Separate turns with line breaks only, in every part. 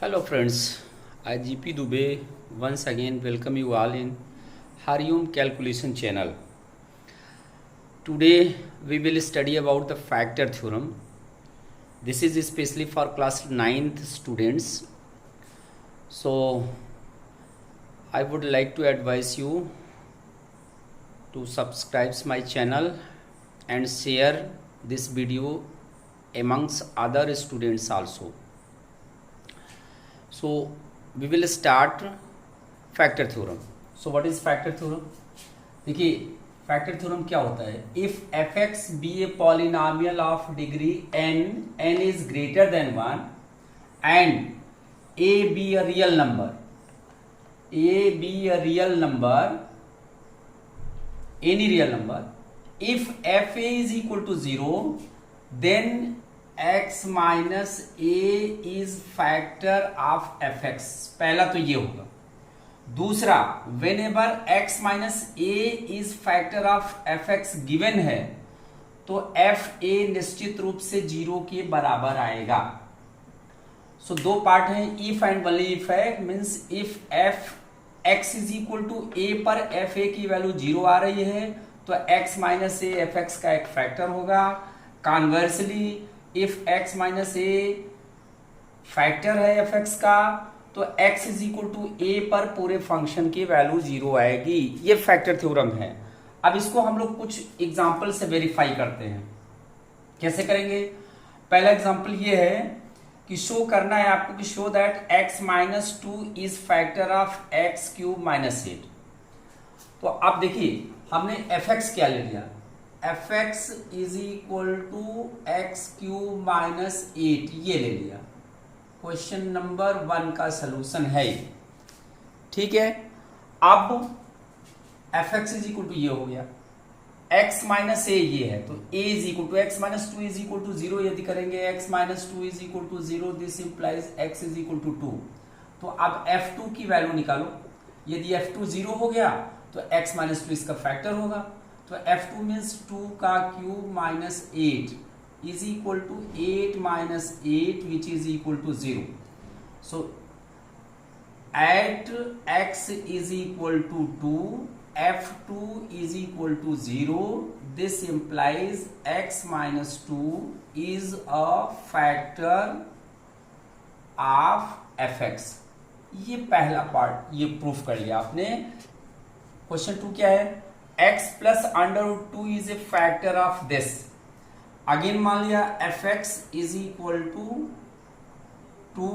Hello friends, I GP Dubey once again welcome you all in Harium calculation channel. Today we will study about the factor theorem. This is especially for class 9th students. So I would like to advise you to subscribe my channel and share this video amongst other students also. So we will start factor theorem. So what is factor theorem? देखिए factor theorem क्या होता है. If f x be a polynomial of degree n is greater than 1 and a be a real number any real number, if f a is equal to 0 then x minus a is factor of fx. पहला तो ये होगा. दूसरा, whenever x minus a is factor of fx given है तो f a निश्चित रूप से 0 के बराबर आएगा. सो दो पार्ट हैं. if and only if है, means if f x is equal to a पर एफ ए की वैल्यू 0 आ रही है तो x minus A F X का एक फैक्टर होगा. Conversely if x minus A factor है एफ एक्स का तो x is equal to a पर पूरे फंक्शन की वैल्यू 0 आएगी. ये फैक्टर थ्योरम है. अब इसको हम लोग कुछ एग्जाम्पल से वेरीफाई करते हैं. कैसे करेंगे? पहला एग्जाम्पल ये है कि शो करना है आपको कि show that x minus 2 is factor of x cube minus 8. तो अब देखिए हमने एफ एक्स क्या ले लिया. F x is equal to x cube minus 8 ये ले लिया. क्वेश्चन नंबर 1 का सलूशन है ये. ठीक है. अब f x is equal to ये हो गया. x माइनस ए ये है तो a is equal to x minus 2 is equal to 0. यदि करेंगे x minus 2 is equal to 0 this implies x is equal to 2. तो अब f2 की वैल्यू निकालो. यदि f2 0 हो गया तो x माइनस 2 इसका फैक्टर होगा. तो f2 मीन्स 2 का cube minus 8 is equal to 8 minus 8 which is equal to 0. So at x is equal to 2 f2 is equal to 0. This implies x minus 2 is a factor of fx. ये पहला part ये proof कर लिया आपने. Question 2 क्या है? x plus under root 2 is a factor of this. Again मान लिया fx is equal to 2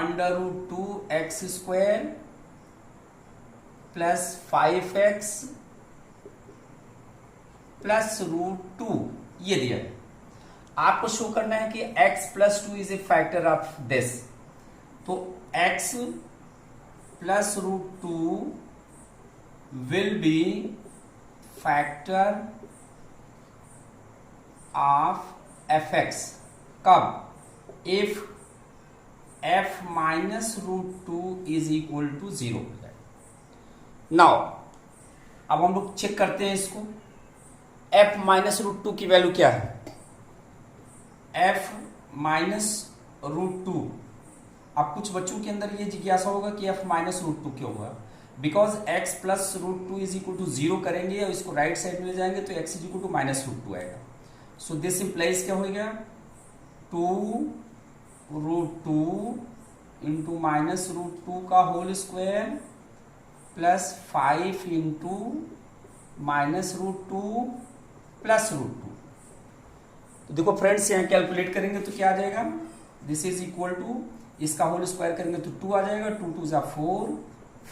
under root 2 x square plus 5x plus root 2 ये दिया है. आपको शो करना है कि x plus 2 is a factor of this. तो x plus root 2 will be factor of fx. कब? If f minus root 2 is equal to 0. Now अब हम लोग चेक करते हैं इसको. f माइनस रूट 2 की वैल्यू क्या है? f minus root 2. अब कुछ बच्चों के अंदर ये जिज्ञासा होगा कि f माइनस रूट 2 क्यों होगा. Because x plus root 2 is equal to 0 करेंगे और इसको राइट साइड में ले जाएंगे तो x is equal to minus root 2 आएगा. सो दिस इंप्लाइज क्या हो गया? 2 रूट 2 इंटू माइनस रूट 2 का whole square plus 5 into minus root 2 plus root 2. तो देखो फ्रेंड्स यहां कैलकुलेट करेंगे तो क्या आ जाएगा? दिस इज इक्वल टू इसका होल स्क्वायर करेंगे तो 2 आ जाएगा. 2 2 जा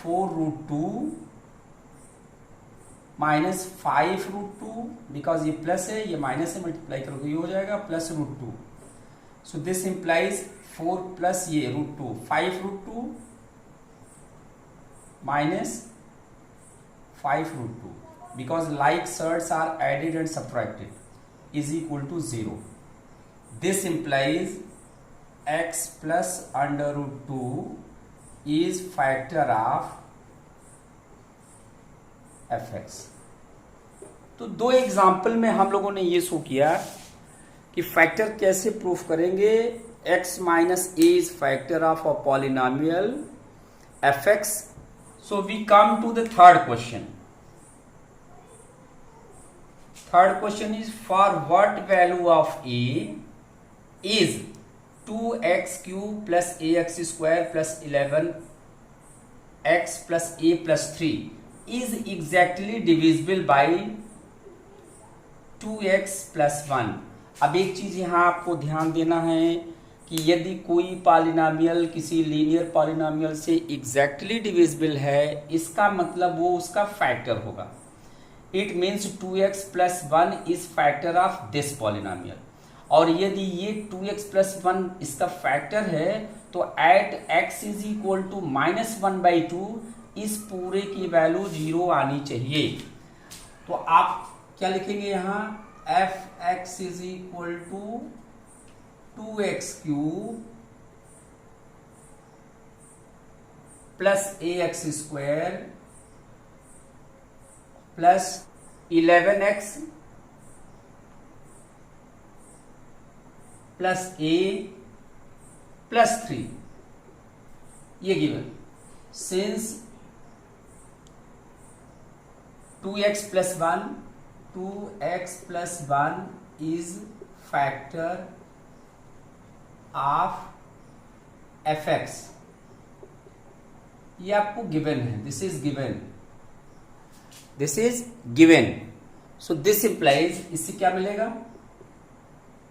4 रूट 2 माइनस 5 रूट 2 बिकॉज ये प्लस है ये माइनस है मल्टीप्लाई करोगे ये हो जाएगा plus root 2. So this implies 4 plus ये root 2 5 root 2 minus 5 root 2 because like surds are added and subtracted is equal to 0. This implies x plus under root 2 is factor of fx. तो दो example में हम लोगों ने ये show किया कि फैक्टर कैसे प्रूफ करेंगे x minus a is factor of a polynomial fx. So we come to the third question. Third question is, for what value of a is 2x cube plus ax square plus 11x plus a plus 3 is exactly divisible by 2x plus 1. अब एक चीज यहाँ आपको ध्यान देना है कि यदि कोई पॉलिनोमियल किसी लीनियर पॉलिनोमियल से एग्जैक्टली डिविजिबल है, इसका मतलब वो उसका फैक्टर होगा. It means 2x plus 1 is factor of this polynomial. और यदि ये 2x plus 1 इसका फैक्टर है तो at x is equal to -1/2 इस पूरे की वैल्यू 0 आनी चाहिए. तो आप क्या लिखेंगे यहाँ, fx is equal to 2x cube plus ax square plus 11x plus a plus 3, ये given. Since 2x plus 1 is factor of fx. ये आपको गिवन है, this is given. So this implies, इससे क्या मिलेगा,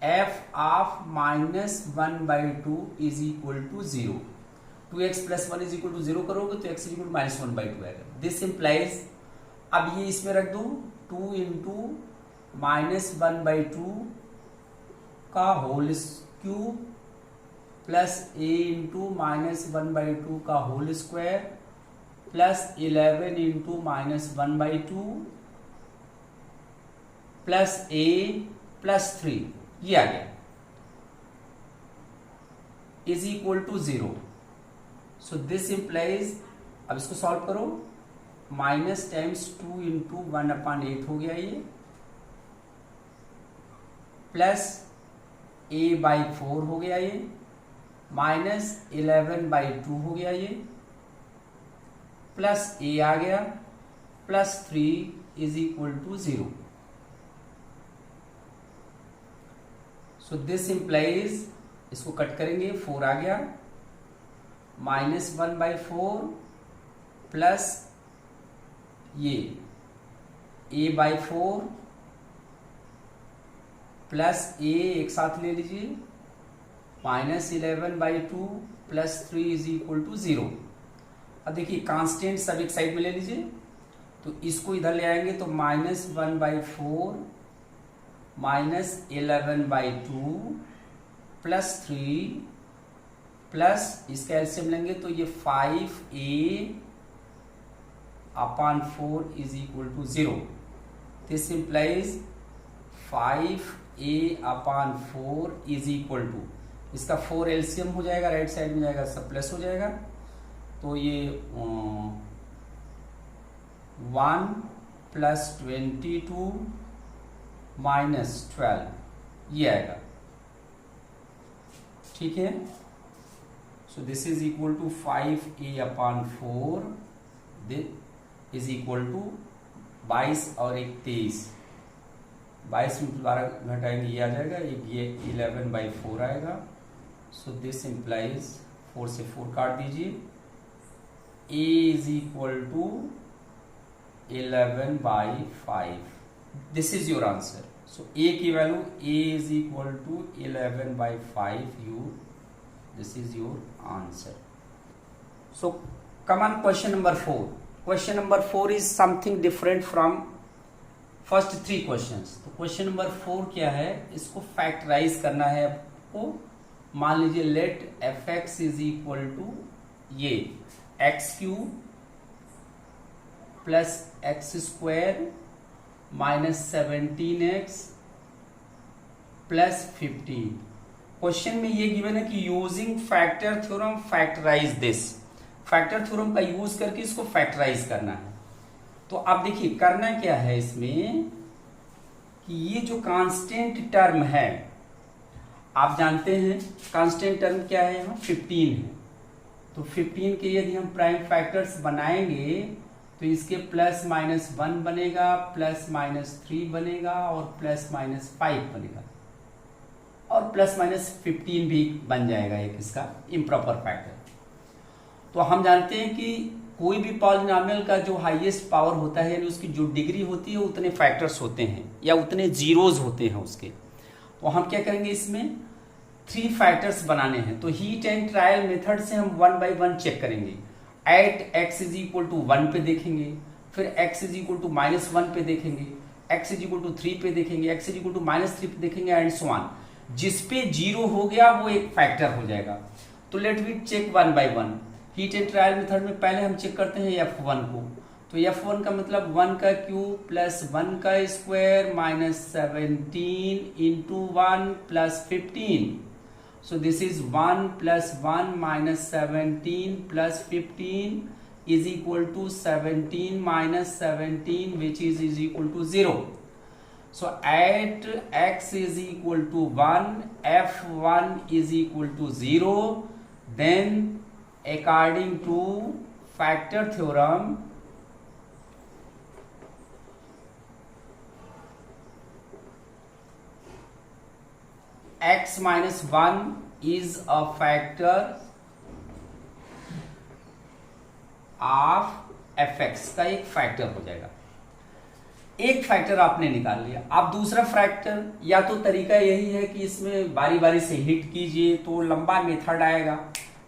f of -1/2 is equal to 0. 2x plus 1 is equal to 0 करोगे तो x is equal to -1/2 आएगा. दिस इंप्लाइज, अब ये इसमें रख दो, 2 इंटू -1/2 का whole cube plus a into -1/2 का whole square plus 11 into -1/2 plus a plus 3, ये आ गया, is equal to 0. So this implies, अब इसको सॉल्व करो, माइनस टाइम्स 2 इंटू 1/8 हो गया ये, प्लस a/4 हो गया ये, माइनस 11/2 हो गया ये, प्लस a आ गया, plus 3 is equal to 0. So this implies, इसको कट करेंगे, 4 आ गया, -1/4 प्लस ये a/4 प्लस a एक साथ ले लीजिए, -11/2 प्लस 3 इज इक्वल टू 0. अब देखिए कांस्टेंट सब एक साइड में ले लीजिए, तो इसको इधर ले आएंगे तो -1/4 -11/2 प्लस 3 प्लस इसका एलसीएम लेंगे तो ये 5a/4 is equal to 0. This implies 5a/4 is equal to, इसका 4 एलसीएम हो जाएगा, राइट साइड में जाएगा, सब प्लस हो जाएगा, तो ये 1 प्लस 22 माइनस 12 ये आएगा. ठीक है. So this is equal to 5a/4 is equal to 22 और 23, 22 में दोबारा घटाएंगे ये आ जाएगा, ये 11/4 आएगा. सो दिस इंप्लाइज, 4 से 4 काट दीजिए, a is equal to 11/5. This is your answer. सो a की value a is equal to 11/5 this is your answer. So come on question number 4. Question number 4 is something different from first 3 questions. तो question number 4 क्या है, इसको factorise करना है आपको. मान लीजिए let fx is equal to ये x cube plus x square minus 17x plus 15. Question में ये गिवन है कि using factor theorem factorise this. Factor theorem का यूज करके इसको फैक्टराइज करना है. तो अब देखिए करना क्या है इसमें कि ये जो कांस्टेंट टर्म है आप जानते हैं कांस्टेंट टर्म क्या है, यहाँ 15 है। तो 15 के यदि हम प्राइम फैक्टर्स बनाएंगे तो इसके +-1 बनेगा, +-3 बनेगा और +-5 बनेगा, और +-15 भी बन जाएगा एक इसका इम्प्रॉपर फैक्टर। तो हम जानते हैं कि कोई भी पॉलिनॉमियल का जो हाईएस्ट पावर होता है, यानी उसकी जो डिग्री होती है उतने फैक्टर्स होते हैं या उतने जीरोज होते हैं उसके। तो हम क्या करेंगे, इसमें 3 फैक्टर्स बनाने हैं। तो हीट एंड ट्रायल मेथड से हम 1 बाय 1 चेक करेंगे। एट x = 1 पे देखेंगे, फिर x = -1 पे देखेंगे, x = 3 पे देखेंगे, x = -3 पे देखेंगे एंड सो ऑन। जिस पे 0 हो गया वो एक फैक्टर हो जाएगा। तो let we check 1 by 1। Hit and trial method में पहले हम चेक करते हैं f1 को। तो f1 का मतलब 1 का क्यूब प्लस 1 का square minus 17 into 1 plus 15। So this is 1 plus 1 minus 17 plus 15 is equal to 17 minus 17, which is equal to 0. So at x is equal to 1, f1 is equal to 0. Then according to factor theorem, x minus 1 is a factor of fx का एक factor हो जाएगा। एक factor आपने निकाल लिया। अब दूसरा फैक्टर, या तो तरीका यही है कि इसमें बारी बारी से हिट कीजिए तो लंबा मेथड आएगा,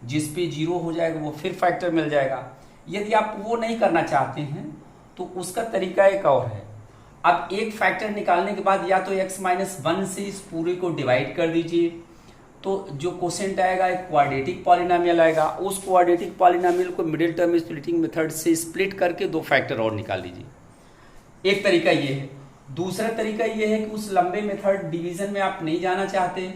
जिस पे 0 हो जाएगा वो फिर फैक्टर मिल जाएगा। यदि आप वो नहीं करना चाहते हैं तो उसका तरीका एक और है। अब एक फैक्टर निकालने के बाद या तो x-1 से इस पूरे को डिवाइड कर दीजिए, तो जो क्वोशिएंट आएगा एक क्वाड्रेटिक पॉलिनोमियल आएगा। उस क्वाड्रेटिक पॉलिनोमियल को मिडिल टर्म स्प्लिटिंग मेथड से स्प्लिट करके 2 फैक्टर और निकाल लीजिए। एक तरीका ये है। दूसरा तरीका ये है कि उस लंबे मेथड डिवीजन में आप नहीं जाना चाहते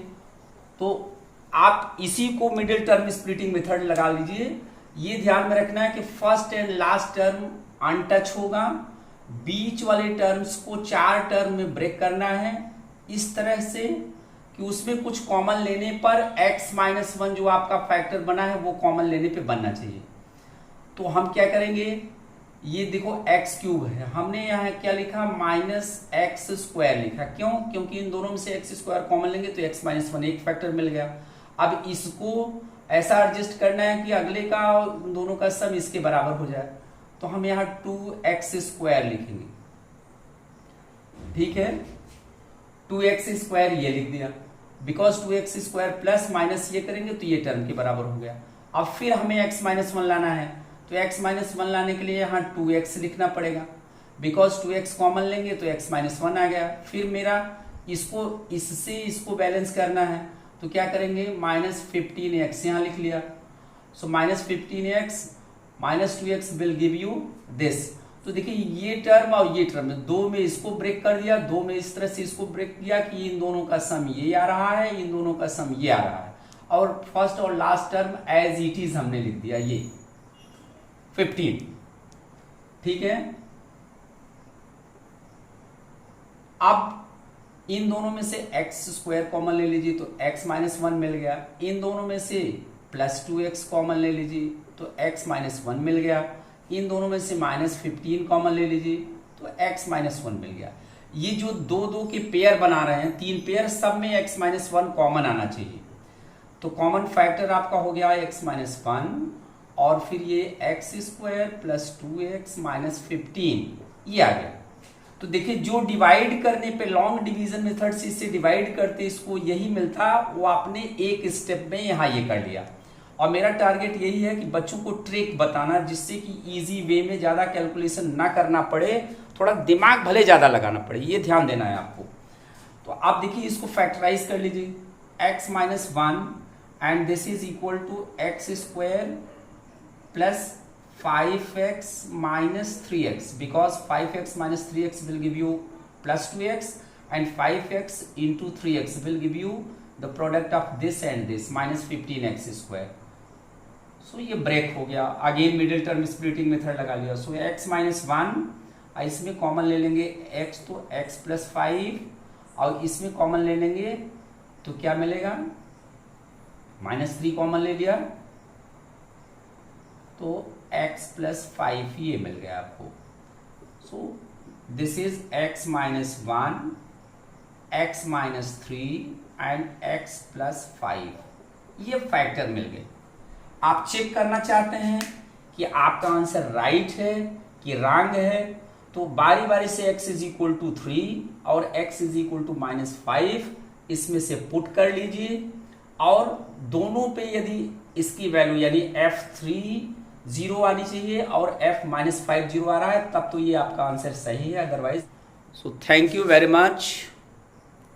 तो आप इसी को मिडिल टर्म स्प्लिटिंग मेथड लगा लीजिए। ये ध्यान में रखना है कि first and last term untouch होगा, बीच वाले टर्म्स को 4 टर्म में ब्रेक करना है इस तरह से कि उसमें कुछ कॉमन लेने पर x-1 जो आपका फैक्टर बना है वो कॉमन लेने पे बनना चाहिए। तो हम क्या करेंगे, ये देखो x³ है, हमने यहाँ क्या लिखा -x² लिखा। क्यों? क्योंकि इन दोनों में से x² कॉमन लेंगे तो x-1 एक फैक्टर मिल गया। अब इसको ऐसा एडजस्ट करना है कि अगले का दोनों का सम इसके बराबर हो जाए। तो हम यहाँ 2x² लिखेंगे, ठीक है। 2x² ये लिख दिया, बिकॉज 2x² प्लस माइनस ये करेंगे तो ये टर्म के बराबर हो गया। अब फिर हमें x-1 लाना है, तो x-1 लाने के लिए यहाँ 2x लिखना पड़ेगा, बिकॉज 2x कॉमन लेंगे तो x-1 आ गया। फिर मेरा इसको इससे इसको बैलेंस करना है तो क्या करेंगे, -15x यहाँ लिख लिया। सो -15x -2x will give you this. तो देखिए ये टर्म और ये टर्म 2 में इसको ब्रेक कर दिया, 2 में इस तरह से इसको ब्रेक किया कि इन दोनों का सम ये आ रहा है, इन दोनों का सम ये आ रहा है, और फर्स्ट और last term as it is हमने लिख दिया ये 15, ठीक है। अब इन दोनों में से x² कॉमन ले लीजिए तो x-1 मिल गया। इन दोनों में से +2x कॉमन ले लीजिए तो x-1 मिल गया। इन दोनों में से -15 कॉमन ले लीजिए तो x-1 मिल गया। ये जो 2-2 के पेयर बना रहे हैं, 3 पेयर, सब में x-1 कॉमन आना चाहिए। तो कॉमन फैक्टर आपका हो गया x-1 और फिर ये x² + 2x - 15 ये आ गया। तो देखिए जो डिवाइड करने पे लॉन्ग डिवीजन मेथड से इससे डिवाइड करते इसको यही मिलता, वो आपने एक स्टेप में यहाँ ये कर लिया। और मेरा टारगेट यही है कि बच्चों को ट्रिक बताना जिससे कि इजी वे में ज़्यादा कैलकुलेशन ना करना पड़े, थोड़ा दिमाग भले ज़्यादा लगाना पड़े, ये ध्यान देना है आपको। तो आप देखिए इसको फैक्टराइज कर लीजिए, x-1 and this is equal to x² + 5x - 3x, because 5x - 3x will give you +2x and 5x into 3x will give you the product of this and this -15x²। सो ये break हो गया। Again middle term splitting method लगा लिया। सो x-1 इसमें common ले लेंगे x, तो x + 5 और इसमें कॉमन ले लेंगे तो क्या मिलेगा, -3 कॉमन ले लिया तो x प्लस 5 ये मिल गया आपको। सो this is x minus 1, x minus 3 and x plus 5, ये फैक्टर मिल गए। आप चेक करना चाहते हैं कि आपका आंसर राइट है कि रॉन्ग है, तो बारी बारी से x इज इक्वल टू 3 और x इज इक्वल टू -5 इसमें से पुट कर लीजिए, और दोनों पे यदि इसकी वैल्यू यानी f3 0 आनी चाहिए और f-5 0 आ रहा है, तब तो ये आपका आंसर सही है, otherwise. So thank you very much.